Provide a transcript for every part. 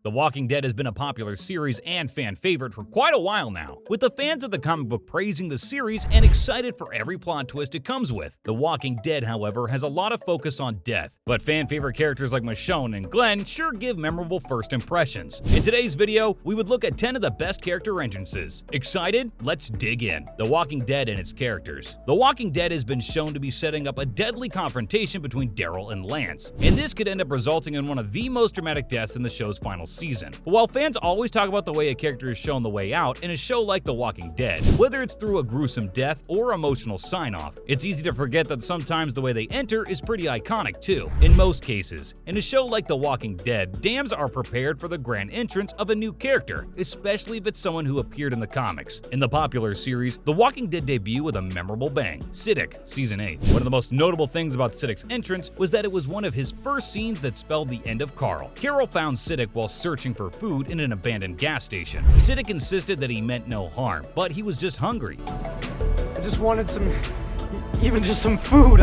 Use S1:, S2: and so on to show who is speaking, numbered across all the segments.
S1: The Walking Dead has been a popular series and fan favorite for quite a while now, with the fans of the comic book praising the series and excited for every plot twist it comes with. The Walking Dead, however, has a lot of focus on death, but fan favorite characters like Michonne and Glenn sure give memorable first impressions. In today's video, we would look at 10 of the best character entrances. Excited? Let's dig in. The Walking Dead and its characters. The Walking Dead has been shown to be setting up a deadly confrontation between Daryl and Lance, and this could end up resulting in one of the most dramatic deaths in the show's final season. But while fans always talk about the way a character is shown the way out in a show like The Walking Dead, whether it's through a gruesome death or emotional sign-off, it's easy to forget that sometimes the way they enter is pretty iconic too. In most cases, in a show like The Walking Dead, dams are prepared for the grand entrance of a new character, especially if it's someone who appeared in the comics. In the popular series, The Walking Dead debuted with a memorable bang, Siddiq, Season 8. One of the most notable things about Siddiq's entrance was that it was one of his first scenes that spelled the end of Carl. Carol found Siddiq while searching for food in an abandoned gas station. Siddiq insisted that he meant no harm, but he was just hungry.
S2: I just wanted even just some food.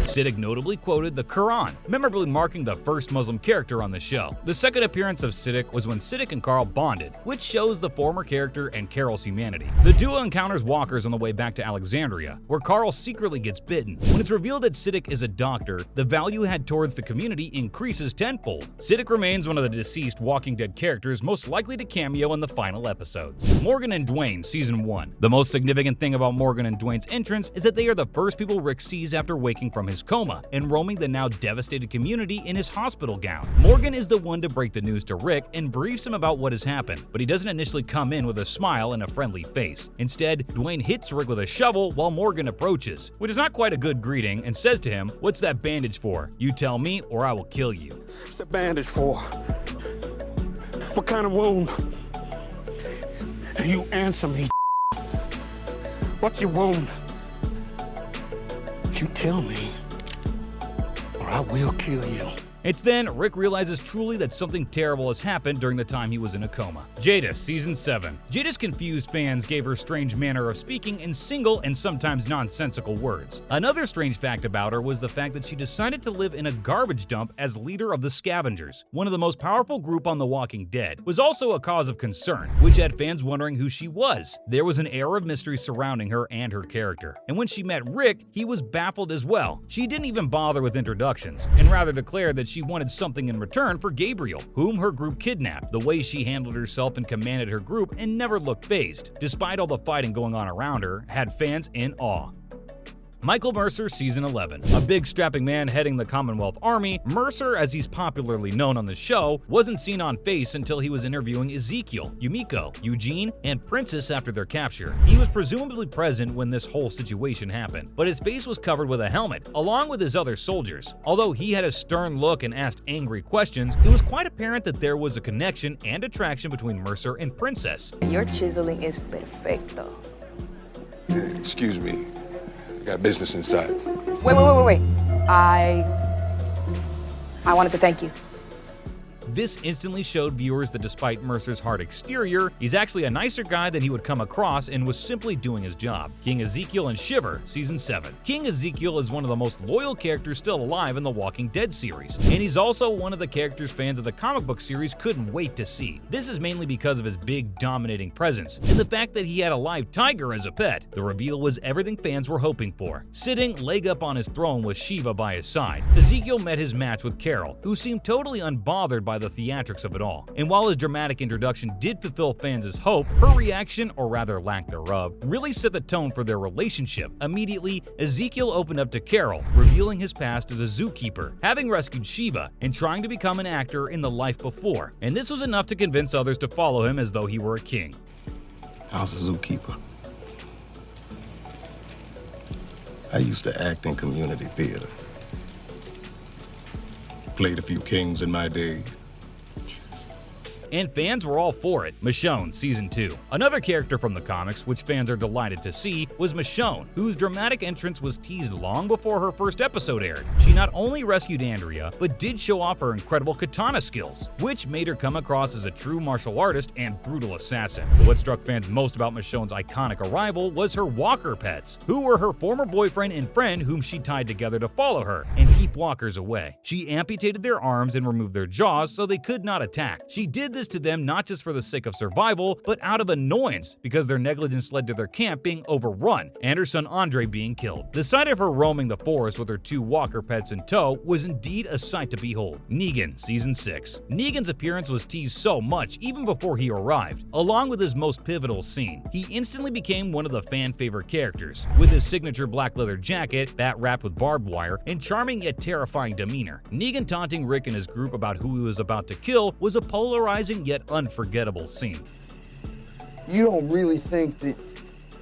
S1: Siddiq notably quoted the Quran, memorably marking the first Muslim character on the show. The second appearance of Siddiq was when Siddiq and Carl bonded, which shows the former character and Carol's humanity. The duo encounters walkers on the way back to Alexandria, where Carl secretly gets bitten. When it's revealed that Siddiq is a doctor, the value had towards the community increases tenfold. Siddiq remains one of the deceased Walking Dead characters most likely to cameo in the final episodes. Morgan and Dwayne, Season 1. The most significant thing about Morgan and Dwayne's entrance is that they are the first people Rick sees after waking from his coma and roaming the now devastated community in his hospital gown. Morgan is the one to break the news to Rick and briefs him about what has happened, but he doesn't initially come in with a smile and a friendly face. Instead, Dwayne hits Rick with a shovel while Morgan approaches, which is not quite a good greeting, and says to him, "What's that bandage for? You tell me or I will kill you."
S3: What's the bandage for? What kind of wound? You answer me. What's your wound? You tell me, or I will kill you.
S1: It's then Rick realizes truly that something terrible has happened during the time he was in a coma. Jadis, Season 7. Jadis confused fans gave her strange manner of speaking in single and sometimes nonsensical words. Another strange fact about her was the fact that she decided to live in a garbage dump as leader of the Scavengers, one of the most powerful group on The Walking Dead, was also a cause of concern, which had fans wondering who she was. There was an air of mystery surrounding her and her character, and when she met Rick, he was baffled as well. She didn't even bother with introductions, and rather declared that she wanted something in return for Gabriel, whom her group kidnapped. The way she handled herself and commanded her group and never looked fazed, despite all the fighting going on around her, had fans in awe. Michael Mercer, Season 11. A big strapping man heading the Commonwealth Army, Mercer, as he's popularly known on the show, wasn't seen on face until he was interviewing Ezekiel, Yumiko, Eugene, and Princess after their capture. He was presumably present when this whole situation happened, but his face was covered with a helmet, along with his other soldiers. Although he had a stern look and asked angry questions, it was quite apparent that there was a connection and attraction between Mercer and Princess.
S4: Your chiseling is perfecto.
S5: Excuse me. I got business inside.
S4: Wait. I wanted to thank you.
S1: This instantly showed viewers that despite Mercer's hard exterior, he's actually a nicer guy than he would come across and was simply doing his job. King Ezekiel and Shiver, Season 7. King Ezekiel is one of the most loyal characters still alive in the Walking Dead series, and he's also one of the characters fans of the comic book series couldn't wait to see. This is mainly because of his big, dominating presence, and the fact that he had a live tiger as a pet. The reveal was everything fans were hoping for. Sitting leg up on his throne with Shiva by his side, Ezekiel met his match with Carol, who seemed totally unbothered by the theatrics of it all. And while his dramatic introduction did fulfill fans' hope, her reaction, or rather lack thereof, really set the tone for their relationship. Immediately, Ezekiel opened up to Carol, revealing his past as a zookeeper, having rescued Shiva, and trying to become an actor in the life before. And this was enough to convince others to follow him as though he were a king.
S5: I was a zookeeper. I used to act in community theater. Played a few kings in my day.
S1: and fans were all for it. Michonne Season 2. Another character from the comics, which fans are delighted to see, was Michonne, whose dramatic entrance was teased long before her first episode aired. She not only rescued Andrea, but did show off her incredible katana skills, which made her come across as a true martial artist and brutal assassin. But what struck fans most about Michonne's iconic arrival was her walker pets, who were her former boyfriend and friend whom she tied together to follow her and keep walkers away. She amputated their arms and removed their jaws so they could not attack. She did this to them not just for the sake of survival, but out of annoyance because their negligence led to their camp being overrun and her son Andre being killed. The sight of her roaming the forest with her 2 walker pets in tow was indeed a sight to behold. Negan Season 6. Negan's appearance was teased so much even before he arrived. Along with his most pivotal scene, he instantly became one of the fan favorite characters, with his signature black leather jacket, bat wrapped with barbed wire, and charming yet terrifying demeanor. Negan taunting Rick and his group about who he was about to kill was a polarizing yet unforgettable scene.
S3: You don't really think that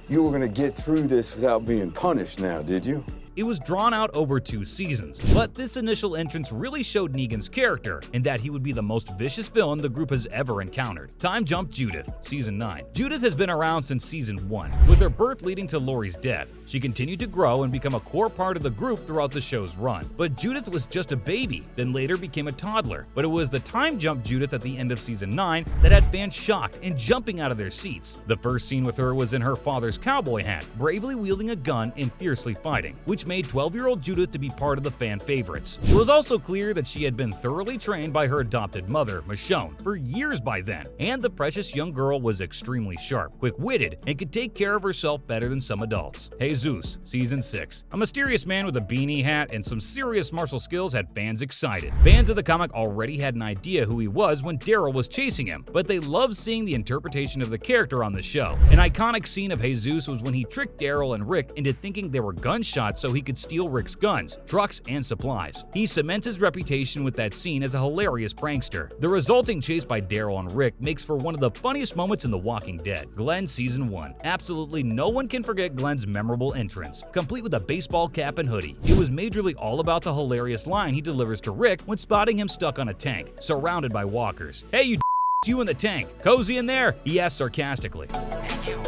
S3: you were gonna get through this without being punished now, did you?
S1: It was drawn out over 2 seasons, but this initial entrance really showed Negan's character in that he would be the most vicious villain the group has ever encountered. Time jump Judith, Season 9. Judith has been around since Season 1, with her birth leading to Laurie's death. She continued to grow and become a core part of the group throughout the show's run. But Judith was just a baby, then later became a toddler. But it was the time jump Judith at the end of Season 9 that had fans shocked and jumping out of their seats. The first scene with her was in her father's cowboy hat, bravely wielding a gun and fiercely fighting, which made 12-year-old Judith to be part of the fan favorites. It was also clear that she had been thoroughly trained by her adopted mother, Michonne, for years by then, and the precious young girl was extremely sharp, quick-witted, and could take care of herself better than some adults. Jesus, Season 6. A mysterious man with a beanie hat and some serious martial skills had fans excited. Fans of the comic already had an idea who he was when Daryl was chasing him, but they loved seeing the interpretation of the character on the show. An iconic scene of Jesus was when he tricked Daryl and Rick into thinking they were gunshots so he could steal Rick's guns, trucks, and supplies. He cements his reputation with that scene as a hilarious prankster. The resulting chase by Daryl and Rick makes for one of the funniest moments in The Walking Dead. Glenn Season 1. Absolutely no one can forget Glenn's memorable entrance, complete with a baseball cap and hoodie. It was majorly all about the hilarious line he delivers to Rick when spotting him stuck on a tank, surrounded by walkers. "Hey, you in the tank. Cozy in there?" he asked sarcastically.
S2: Hey, you.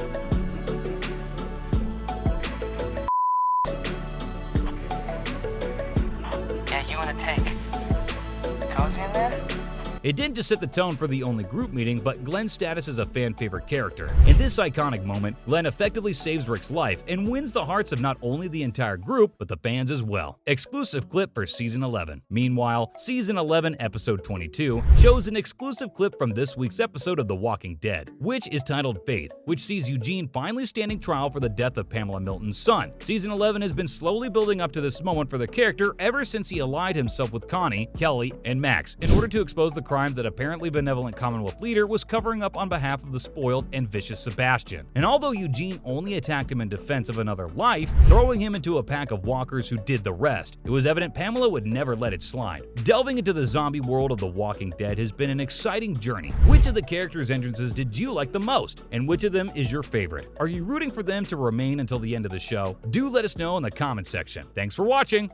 S2: Yeah, you in a tank. Cozy in there?
S1: It didn't just set the tone for the only group meeting, but Glenn's status as a fan favorite character. In this iconic moment, Glenn effectively saves Rick's life and wins the hearts of not only the entire group, but the fans as well. Exclusive clip for Season 11. Meanwhile, Season 11, Episode 22, shows an exclusive clip from this week's episode of The Walking Dead, which is titled Faith, which sees Eugene finally standing trial for the death of Pamela Milton's son. Season 11 has been slowly building up to this moment for the character ever since he allied himself with Connie, Kelly, and Max in order to expose the crimes that apparently benevolent Commonwealth leader was covering up on behalf of the spoiled and vicious Sebastian. And although Eugene only attacked him in defense of another life, throwing him into a pack of walkers who did the rest, it was evident Pamela would never let it slide. Delving into the zombie world of The Walking Dead has been an exciting journey. Which of the characters' entrances did you like the most? And which of them is your favorite? Are you rooting for them to remain until the end of the show? Do let us know in the comment section. Thanks for watching!